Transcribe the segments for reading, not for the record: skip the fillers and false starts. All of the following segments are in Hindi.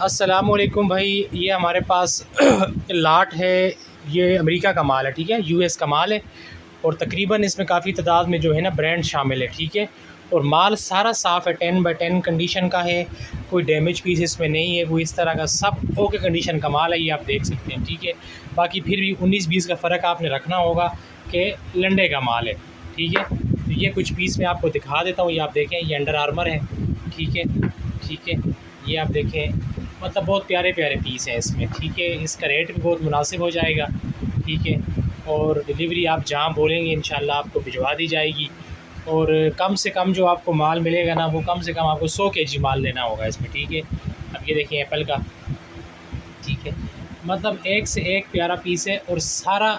अस्सलामुअलैकुम भाई, ये हमारे पास लाट है। ये अमेरिका का माल है, ठीक है, यूएस का माल है। और तकरीबन इसमें काफ़ी तादाद में जो है ना ब्रांड शामिल है, ठीक है। और माल सारा साफ़ है, 10/10 कंडीशन का है। कोई डैमेज पीस इसमें नहीं है, कोई इस तरह का, सब ओके कंडीशन का माल है, ये आप देख सकते हैं, ठीक है। बाकी फिर भी 19-20 का फ़र्क आपने रखना होगा कि लंडे का माल है, ठीक है। तो ये कुछ पीस मैं आपको दिखा देता हूँ, ये आप देखें, ये अंडर आर्मर है, ठीक है, ठीक है। ये आप देखें, मतलब बहुत प्यारे प्यारे पीस हैं इसमें, ठीक है। इसका रेट भी बहुत मुनासिब हो जाएगा, ठीक है। और डिलीवरी आप जहाँ बोलेंगे इंशाल्लाह आपको भिजवा दी जाएगी। और कम से कम जो आपको माल मिलेगा ना, वो कम से कम आपको 100 केजी माल लेना होगा इसमें, ठीक है। अब ये देखिए एप्पल का, ठीक है, मतलब एक से एक प्यारा पीस है और सारा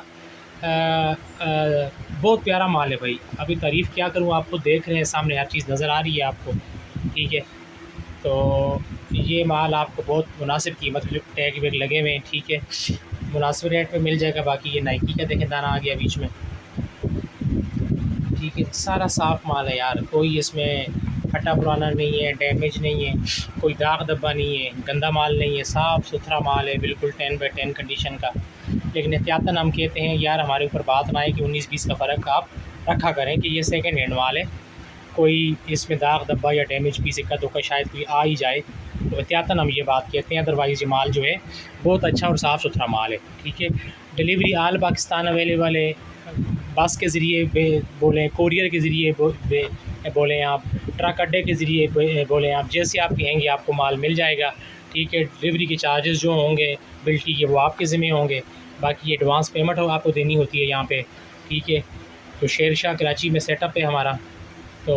बहुत प्यारा माल है भाई। अभी तारीफ़ क्या करूँ, आपको देख रहे हैं सामने, हर चीज़ नज़र आ रही है आपको, ठीक है। तो ये माल आपको बहुत मुनासिब कीमत, टैग वैग लगे हुए हैं, ठीक है, मुनासिब रेट पे मिल जाएगा। बाकी ये नाइकी का देखें दाना आ गया बीच में, ठीक है। सारा साफ़ माल है यार, कोई इसमें फटा पुराना नहीं है, डैमेज नहीं है, कोई दाग धब्बा नहीं है, गंदा माल नहीं है, साफ़ सुथरा माल है, बिल्कुल 10/10 कंडीशन का। लेकिन एहतियातन हम कहते हैं यार, हमारे ऊपर बात ना आए कि 19-20 का फ़र्क आप रखा करें कि ये सेकेंड हैंड माल है, कोई इसमें दाग धब्बा या डैमेज पीस इक्का दुक्का शायद कोई आ ही जाए, तो एहतियातन हम ये बात कहते हैं। अदरवाइज़ ये माल जो है बहुत अच्छा और साफ़ सुथरा माल है, ठीक है। डिलीवरी आल पाकिस्तान अवेलेबल है, बस के ज़रिए बोलें, कोरियर के ज़रिए बोलें आप, ट्रक अड्डे के ज़रिए बोलें आप, जैसे आप कहेंगे आपको माल मिल जाएगा, ठीक है। डिलीवरी के चार्जेस जो होंगे बिल्टी के, वो आपके ज़िम्मे होंगे। बाकी एडवांस पेमेंट हो आपको देनी होती है यहाँ पे, ठीक है। तो शेर शाह कराची में सेटअप है हमारा, तो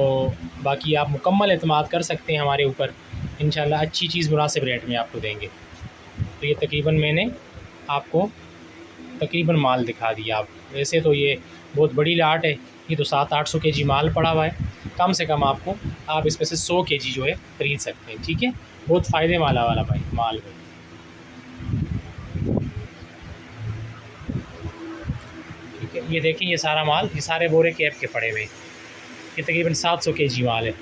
बाकी आप मुकम्मल एतमाद कर सकते हैं हमारे ऊपर, इंशाल्लाह अच्छी चीज़ मुनासिब रेट में आपको देंगे। तो ये तकरीबन मैंने आपको तकरीबन माल दिखा दिया। आप वैसे तो ये बहुत बड़ी लाट है, ये तो 700-800 केजी माल पड़ा हुआ है। कम से कम आपको, आप इसमें से 100 केजी जो है ख़रीद सकते हैं, ठीक है। बहुत फ़ायदे वाला भाई माल है, ठीक है। ये देखें, ये सारा माल, ये सारे बोरे कैब के पड़े हुए हैं, ये तकरीबन 700 केजी माल है।